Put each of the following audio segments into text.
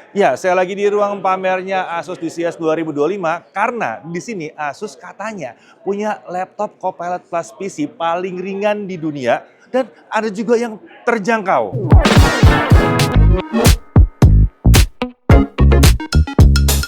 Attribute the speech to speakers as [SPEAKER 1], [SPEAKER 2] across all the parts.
[SPEAKER 1] Ya, saya lagi di ruang pamernya Asus di CES 2025 karena di sini Asus katanya punya laptop Copilot Plus PC paling ringan di dunia dan ada juga yang terjangkau.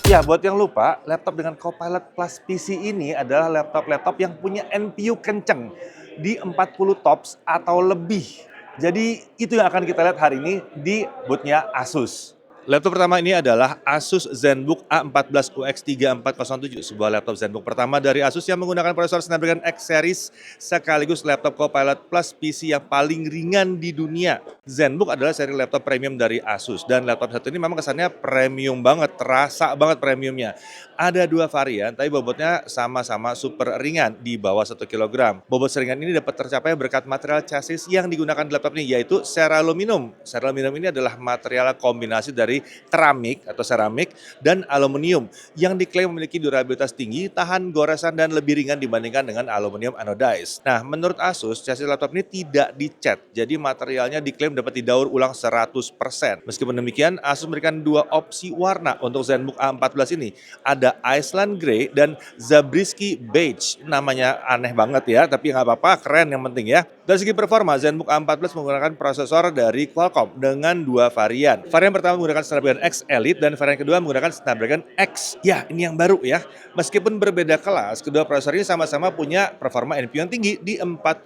[SPEAKER 1] Ya, buat yang lupa, laptop dengan Copilot Plus PC ini adalah laptop-laptop yang punya NPU kenceng di 40 tops atau lebih. Jadi itu yang akan kita lihat hari ini di booth-nya Asus. Laptop pertama ini adalah Asus ZenBook A14 UX3407, sebuah laptop ZenBook pertama dari Asus yang menggunakan prosesor Snapdragon X Series sekaligus laptop Copilot Plus PC yang paling ringan di dunia. ZenBook adalah seri laptop premium dari Asus dan laptop satu ini memang kesannya premium banget, terasa banget premiumnya. Ada dua varian, tapi bobotnya sama-sama super ringan di bawah 1 kg. Bobot seringan ini dapat tercapai berkat material chassis yang digunakan di laptop ini, yaitu Seraluminium. Seraluminium ini adalah material kombinasi dari keramik atau seramik dan aluminium yang diklaim memiliki durabilitas tinggi, tahan goresan dan lebih ringan dibandingkan dengan aluminium anodized. Nah, menurut Asus, chassis laptop ini tidak dicat, jadi materialnya diklaim dapat didaur ulang 100%. Meskipun demikian, Asus memberikan dua opsi warna untuk ZenBook A14 ini. Ada Iceland Grey dan Zabriskie Beige. Namanya aneh banget ya, tapi nggak apa-apa, keren yang penting ya. Dari segi performa, ZenBook A14 menggunakan prosesor dari Qualcomm dengan dua varian. Varian pertama menggunakan Snapdragon X Elite dan varian kedua menggunakan Snapdragon X. Ya, ini yang baru ya. Meskipun berbeda kelas, kedua prosesor ini sama-sama punya performa NPU yang tinggi di 45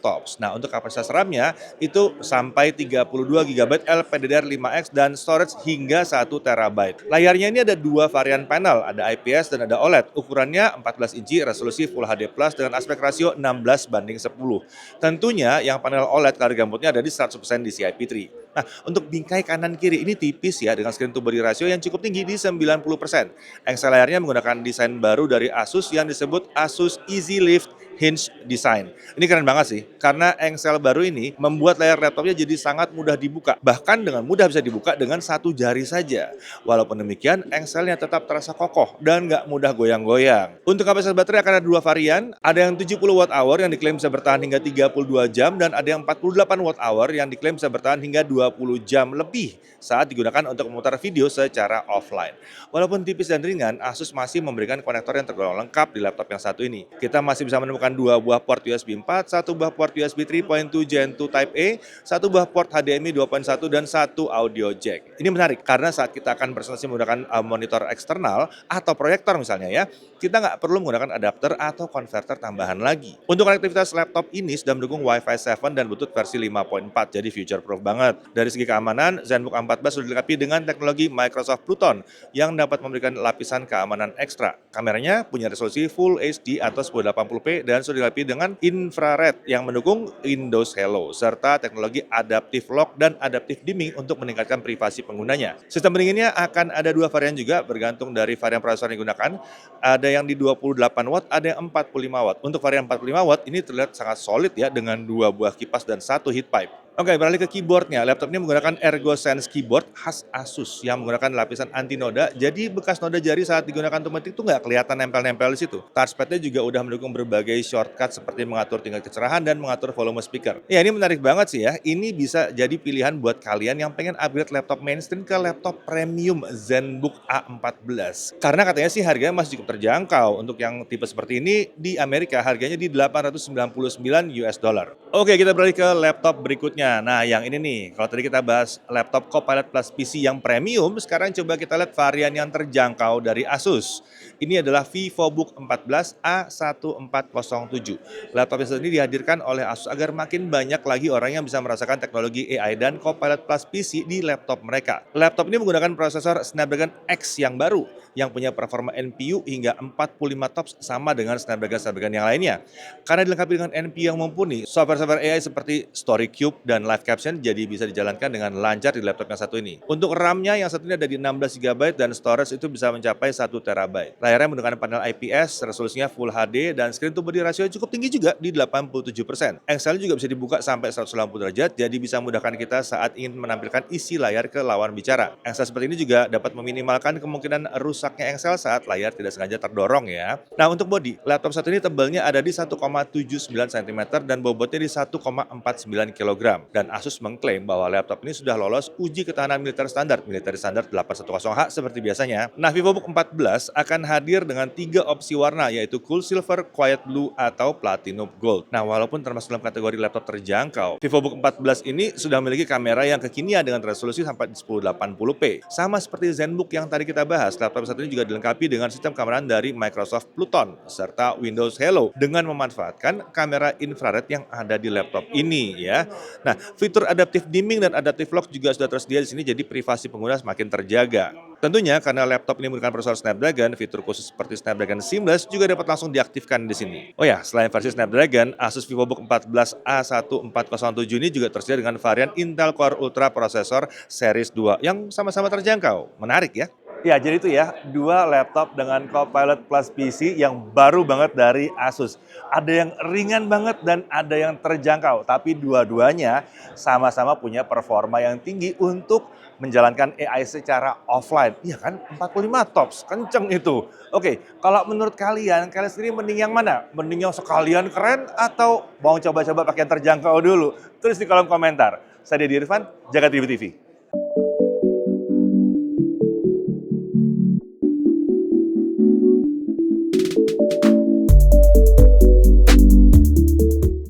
[SPEAKER 1] tops. Nah, untuk kapasitas RAM-nya itu sampai 32 GB LPDDR5X dan storage hingga 1 TB. Layarnya ini ada dua varian panel, ada IPS dan ada OLED. Ukurannya 14 inci, resolusi Full HD Plus dengan aspek rasio 16:10. Tentunya yang panel OLED kalori gambutnya ada di 100% DCI-P3. Nah, untuk bingkai kanan kiri ini tipis ya dengan screen to body ratio yang cukup tinggi di 90%. Engsel layarnya menggunakan desain baru dari Asus yang disebut Asus Easy Lift Hinge Design. Ini keren banget sih, karena engsel baru ini membuat layar laptopnya jadi sangat mudah dibuka. Bahkan dengan mudah bisa dibuka dengan satu jari saja. Walaupun demikian, engselnya tetap terasa kokoh dan nggak mudah goyang-goyang. Untuk kapasitas baterai akan ada dua varian, ada yang 70 Wh yang diklaim bisa bertahan hingga 32 jam dan ada yang 48 Wh yang diklaim bisa bertahan hingga 20 jam lebih saat digunakan untuk memutar video secara offline. Walaupun tipis dan ringan, Asus masih memberikan konektor yang tergolong lengkap di laptop yang satu ini. Kita masih bisa menemukan dua buah port USB 4, satu buah port USB 3.2 Gen 2 Type A, satu buah port HDMI 2.1 dan satu audio jack. Ini menarik karena saat kita akan presentasi menggunakan monitor eksternal atau proyektor misalnya ya, kita nggak perlu menggunakan adapter atau konverter tambahan lagi. Untuk konektivitas laptop ini sudah mendukung Wi-Fi 7 dan Bluetooth versi 5.4, jadi future proof banget. Dari segi keamanan, ZenBook A14 sudah dilengkapi dengan teknologi Microsoft Pluton yang dapat memberikan lapisan keamanan ekstra. Kameranya punya resolusi Full HD atau 1080p dan sudah dilengkapi dengan infrared yang mendukung Windows Hello serta teknologi Adaptive Lock dan Adaptive Dimming untuk meningkatkan privasi penggunanya. Sistem pendinginnya akan ada dua varian juga bergantung dari varian prosesor yang digunakan. Ada yang di 28 watt, ada yang 45 watt. Untuk varian 45 watt ini terlihat sangat solid ya dengan dua buah kipas dan satu heat pipe. Oke, beralih ke keyboardnya. Laptop ini menggunakan ErgoSense keyboard khas Asus yang menggunakan lapisan anti noda. Jadi bekas noda jari saat digunakan untuk mengetik itu nggak kelihatan nempel-nempel di situ. Touchpadnya juga udah mendukung berbagai shortcut seperti mengatur tingkat kecerahan dan mengatur volume speaker. Ya, ini menarik banget sih ya. Ini bisa jadi pilihan buat kalian yang pengen upgrade laptop mainstream ke laptop premium ZenBook A14. Karena katanya sih harganya masih cukup terjangkau. Untuk yang tipe seperti ini di Amerika harganya di 899 US dollar. Oke, kita beralih ke laptop berikutnya. Nah, yang ini nih, kalau tadi kita bahas laptop Copilot Plus PC yang premium, sekarang coba kita lihat varian yang terjangkau dari Asus. Ini adalah VivoBook 14 A1407. Laptop ini dihadirkan oleh Asus agar makin banyak lagi orang yang bisa merasakan teknologi AI dan Copilot Plus PC di laptop mereka. Laptop ini menggunakan prosesor Snapdragon X yang baru, yang punya performa NPU hingga 45 tops sama dengan Snapdragon yang lainnya. Karena dilengkapi dengan NPU yang mumpuni, software-software AI seperti StoryCube dan Live Caption jadi bisa dijalankan dengan lancar di laptop yang satu ini. Untuk RAM-nya yang satu ini ada di 16 GB dan storage itu bisa mencapai 1 TB. Layarnya menggunakan panel IPS, resolusinya Full HD dan screen to body ratio cukup tinggi juga di 87%. Engsel juga bisa dibuka sampai 180 derajat, jadi bisa memudahkan kita saat ingin menampilkan isi layar ke lawan bicara. Engsel seperti ini juga dapat meminimalkan kemungkinan rusaknya engsel saat layar tidak sengaja terdorong ya. Nah, untuk bodi, laptop satu ini tebalnya ada di 1,79 cm dan bobotnya di 1,49 kg. Dan Asus mengklaim bahwa laptop ini sudah lolos uji ketahanan militer standar 8100H seperti biasanya. Nah, VivoBook 14 akan hadir dengan 3 opsi warna, yaitu Cool Silver, Quiet Blue, atau Platinum Gold. Nah, walaupun termasuk dalam kategori laptop terjangkau, VivoBook 14 ini sudah memiliki kamera yang kekinian dengan resolusi sampai 1080p. Sama seperti ZenBook yang tadi kita bahas, laptop satu ini juga dilengkapi dengan sistem kamera dari Microsoft Pluton serta Windows Hello dengan memanfaatkan kamera infrared yang ada di laptop ini ya. Nah, fitur adaptive dimming dan adaptive lock juga sudah tersedia di sini, jadi privasi pengguna semakin terjaga. Tentunya karena laptop ini menggunakan prosesor Snapdragon, fitur khusus seperti Snapdragon Seamless juga dapat langsung diaktifkan di sini. Oh ya, selain versi Snapdragon, Asus VivoBook 14 A1407 ini juga tersedia dengan varian Intel Core Ultra Processor Series 2 yang sama-sama terjangkau. Menarik ya? Ya, jadi itu ya, 2 laptop dengan Copilot Plus PC yang baru banget dari Asus. Ada yang ringan banget dan ada yang terjangkau, tapi dua-duanya sama-sama punya performa yang tinggi untuk menjalankan AI secara offline. Iya kan, 45 tops, kenceng itu. Oke, kalau menurut kalian sendiri mending yang mana? Mending yang sekalian keren atau mau coba-coba pakai yang terjangkau dulu? Tulis di kolom komentar. Saya Deddy Irfan, Jagat TV TV.